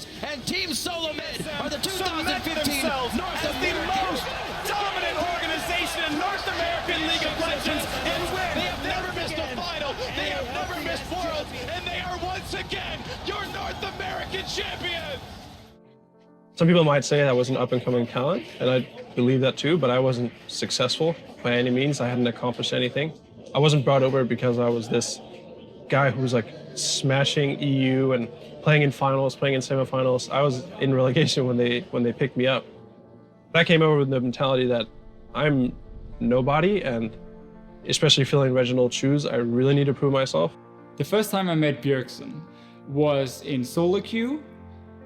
finals, and Team Solo Mid are the 2015 North American most dominant organization in North American League of Legends, and where they have never missed a final, they have never missed Worlds, and they are once again your North American champions. Some people might say I was an up-and-coming talent, and I believe that too, but I wasn't successful by any means. I hadn't accomplished anything. I wasn't brought over because I was this guy who was like smashing EU and playing in finals, playing in semifinals. I was in relegation when they picked me up. But I came over with the mentality that I'm nobody, and especially filling Reginald's shoes, I really need to prove myself. The first time I met Bjergsen was in solo queue,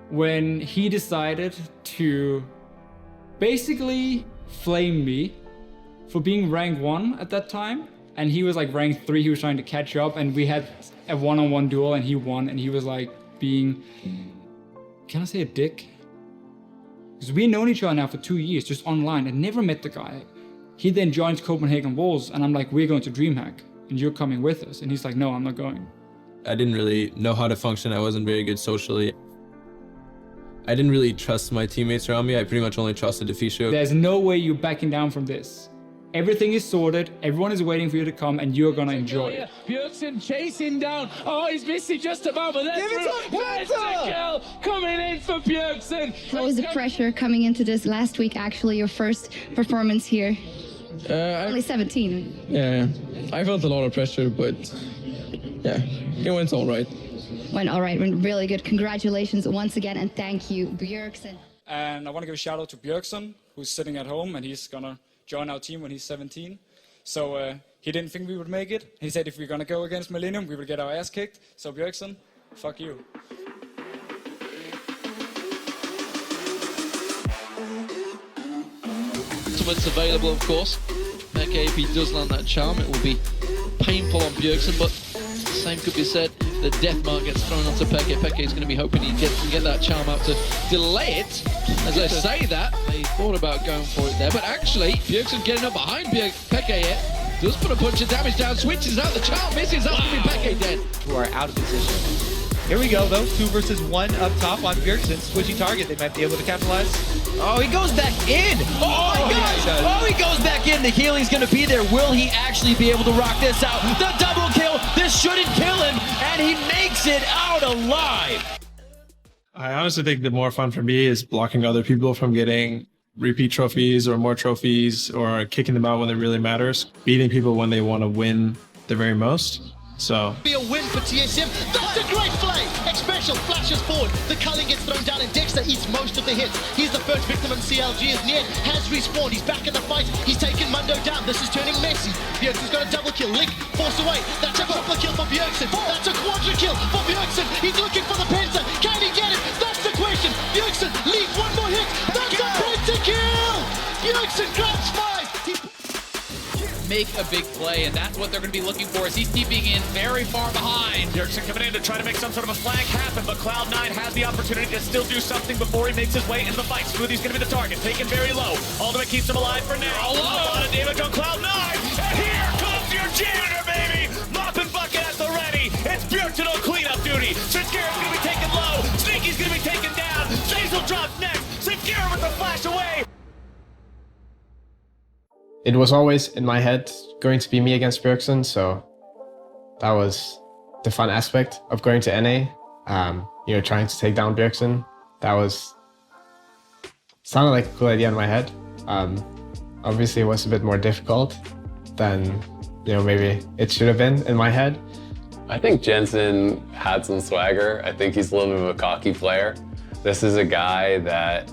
when he decided to basically flame me for being rank 1 at that time. And he was like rank 3, he was trying to catch up, and we had a one-on-one duel and he won, and he was like being, can I say a dick? Because we've known each other now for 2 years, just online, and never met the guy. He then joins Copenhagen Wolves, and I'm like, we're going to DreamHack, and you're coming with us. And he's like, no, I'm not going. I didn't really know how to function. I wasn't very good socially. I didn't really trust my teammates around me. I pretty much only trusted Defisho. There's no way you're backing down from this. Everything is sorted, everyone is waiting for you to come, and you're gonna enjoy it. Bjergsen chasing down. Oh, he's missing just about, but that's the kill coming in for Bjergsen. What was the pressure coming into this last week, actually, your first performance here? Only 17. Yeah, I felt a lot of pressure, but yeah, it went all right. Went all right, went really good. Congratulations once again, and thank you, Bjergsen. And I want to give a shout out to Bjergsen, who's sitting at home, and he's gonna join our team when he's 17. So he didn't think we would make it. He said if we're gonna go against Millennium, we would get our ass kicked. So Bjergsen, fuck you. Ultimate's available, of course. Okay, if he does land that charm, it will be painful on Bjergsen, but the same could be said if the death mark gets thrown onto Peke. Peke is going to be hoping he can get that charm out to delay it. As I say that, they thought about going for it there, but actually, Bjergsen getting up behind Peke here, does put a bunch of damage down, switches out, the charm misses, that's going to be Peke dead. Who are out of position. Here we go, though. 2 versus 1 up top on Bjergsen. Switching target. They might be able to capitalize. Oh, he goes back in. Oh my gosh. Oh, he goes back in. The healing's going to be there. Will he actually be able to rock this out? The double kill. This shouldn't kill him. And he makes it out alive. I honestly think the more fun for me is blocking other people from getting repeat trophies or more trophies, or kicking them out when it really matters. Beating people when they want to win the very most. So be a win for TSM. That's a great play. X-Special flashes forward. The culling gets thrown down and Dexter eats most of the hits. He's the first victim, and CLG is near. Has respawned. He's back in the fight. He's taken Mundo down. This is turning messy. Bjergsen's got a double kill. Link forced away. That's a triple kill for Bjergsen. That's a quadra kill for Bjergsen. He's looking for the penta. Can he get it? That's the question. Bjergsen leads one more hit. That's a penta kill. Bjergsen grabs 5. Make a big play, and that's what they're going to be looking for as he's keeping in very far behind. Bjergsen coming in to try to make some sort of a flank happen, but Cloud9 has the opportunity to still do something before he makes his way into the fight. Smoothie's going to be the target, taken very low. Ultimate keeps him alive for now. A lot of damage on Cloud9, and here comes your janitor, baby! Mop and bucket at the ready. It's Bjergsen on cleanup duty. Sivkira's going to be taken low. Sneaky's going to be taken down. Zazel drops next. Sivkira with the flash away. It was always in my head going to be me against Bjergsen, so that was the fun aspect of going to NA. You know, trying to take down Bjergsen. That sounded like a cool idea in my head. Obviously, it was a bit more difficult than, you know, maybe it should have been in my head. I think Jensen had some swagger. I think he's a little bit of a cocky player. This is a guy that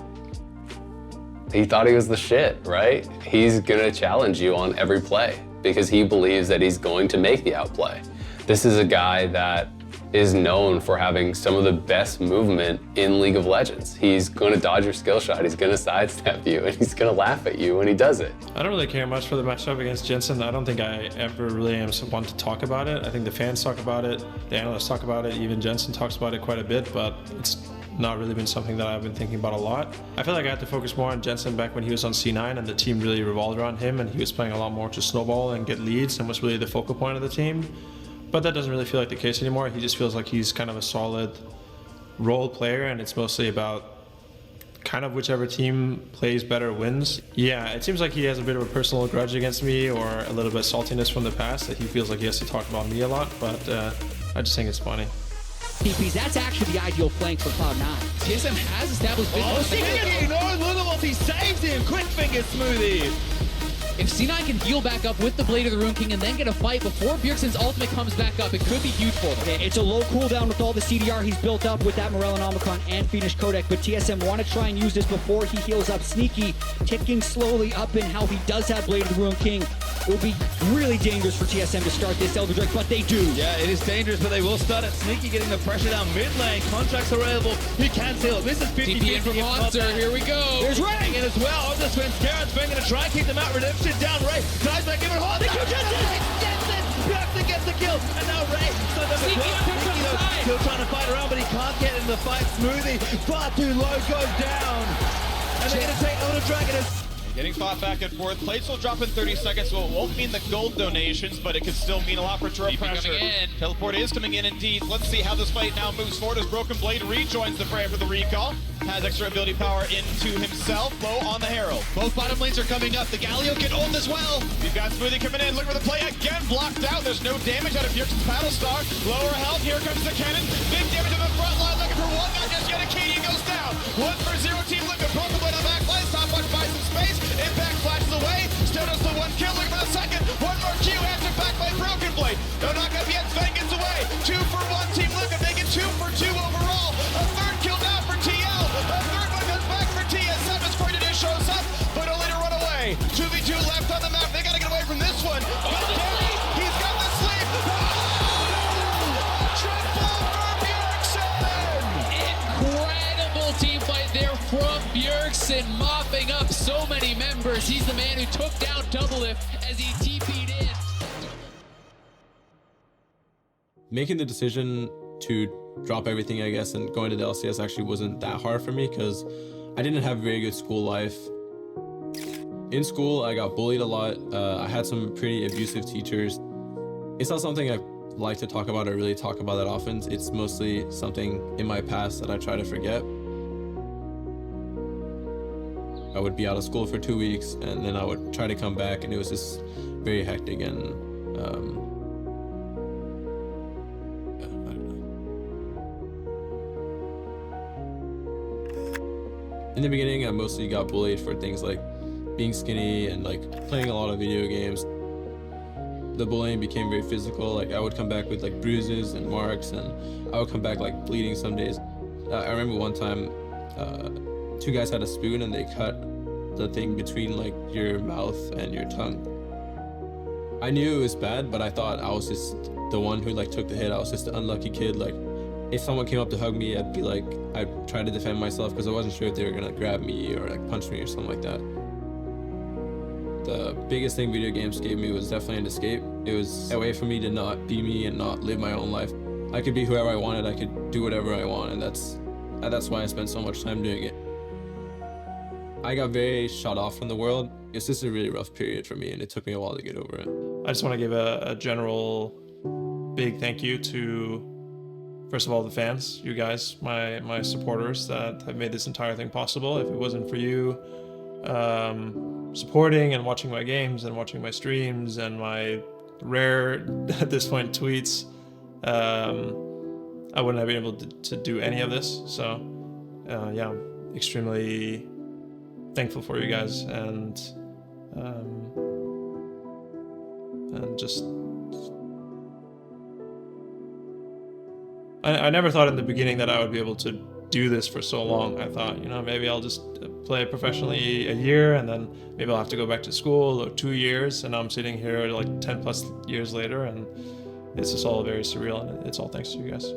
he thought he was the shit, right? He's gonna challenge you on every play because he believes that he's going to make the outplay. This is a guy that is known for having some of the best movement in League of Legends. He's gonna dodge your skill shot, he's gonna sidestep you, and he's gonna laugh at you when he does it. I don't really care much for the matchup against Jensen. I don't think I ever really am one to talk about it. I think the fans talk about it, the analysts talk about it, even Jensen talks about it quite a bit, but it's not really been something that I've been thinking about a lot. I feel like I had to focus more on Jensen back when he was on C9 and the team really revolved around him, and he was playing a lot more to snowball and get leads and was really the focal point of the team. But that doesn't really feel like the case anymore. He just feels like he's kind of a solid role player, and it's mostly about kind of whichever team plays better wins. Yeah, it seems like he has a bit of a personal grudge against me, or a little bit of saltiness from the past that he feels like he has to talk about me a lot, but I just think it's funny. PPs, that's actually the ideal flank for Cloud9. TSM has established business. Oh, he saves him. Quick finger smoothie. If C9 can heal back up with the Blade of the Rune King and then get a fight before Bjergsen's ultimate comes back up, it could be huge for them. It's a low cooldown with all the CDR he's built up with that Morel and Omicron and Phoenix Codec, but TSM want to try and use this before he heals up. Sneaky, ticking slowly up in how he does have Blade of the Rune King. It will be really dangerous for TSM to start this Elder Drake, but they do. Yeah, it is dangerous, but they will start it. Sneaky getting the pressure down mid lane. Contracts are available. He can seal it. This is 50-50. TP in from Monster. Here we go. There's Ray in as well. On this one, Scarrett's going to try and keep them out. Redemption down. Ray dives back in. Hold it. Jensen. Bjergsen gets the kill. And now Ray. Still trying to fight around, but he can't get in the fight. Smoothie. Far too low. Goes down. And they're going to take Elder Dragon. Getting fought back and forth. Plates will drop in 30 seconds, so it won't mean the gold donations, but it could still mean a lot for turret pressure. Teleport is coming in indeed. Let's see how this fight now moves forward as Broken Blade rejoins the fray for the recall. Has extra ability power into himself. Low on the Herald. Both bottom lanes are coming up. The Galio can ult as well. We've got Smoothie coming in. Look for the play again. Blocked out. There's no damage out of Bjergsen's Battlestar. Lower health. Here comes the cannon. Big damage on the front line. Looking for one. Not just yet. Katie goes down. One for zero team. Look at Broken Blade on the back line. Stopwatch buys some space. Impact flashes away. Still does the one kill. Looking for the second. One more Q. Answered back by Broken Blade. No, not gonna be yet. Sven gets away. 2 for 1 team. Look at making 2 for 2 overall. A third kill now for TL. A third one comes back for TSM. It's going to do shows up, but only to run away. 2v2 left on the map. They gotta get away from this one. He's got the sleep. Triple for Bjergsen. Incredible team fight there from Bjergsen, mopping up so many members. He's the man who took down Doublelift as he TP'd in. Making the decision to drop everything, I guess, and going to the LCS actually wasn't that hard for me because I didn't have a very good school life. In school, I got bullied a lot. I had some pretty abusive teachers. It's not something I like to talk about or really talk about that often. It's mostly something in my past that I try to forget. I would be out of school for 2 weeks and then I would try to come back, and it was just very hectic and in the beginning, I mostly got bullied for things like being skinny and like playing a lot of video games. The bullying became very physical. Like I would come back with like bruises and marks, and I would come back like bleeding some days. I remember one time, 2 guys had a spoon and they cut the thing between like your mouth and your tongue. I knew it was bad, but I thought I was just the one who like took the hit. I was just an unlucky kid. Like if someone came up to hug me, I'd try to defend myself because I wasn't sure if they were gonna grab me or like punch me or something like that. The biggest thing video games gave me was definitely an escape. It was a way for me to not be me and not live my own life. I could be whoever I wanted, I could do whatever I want, and that's why I spent so much time doing it. I got very shut off from the world. It's just a really rough period for me, and it took me a while to get over it. I just want to give a general big thank you to, first of all, the fans, you guys, my supporters that have made this entire thing possible. If it wasn't for you supporting and watching my games and watching my streams and my rare, at this point, tweets, I wouldn't have been able to do any of this. So yeah, I'm extremely thankful for you guys, and just I never thought in the beginning that I would be able to do this for so long. I thought, you know, maybe I'll just play professionally a year and then maybe I'll have to go back to school, or 2 years, and now I'm sitting here like 10 plus years later, and it's just all very surreal, and it's all thanks to you guys.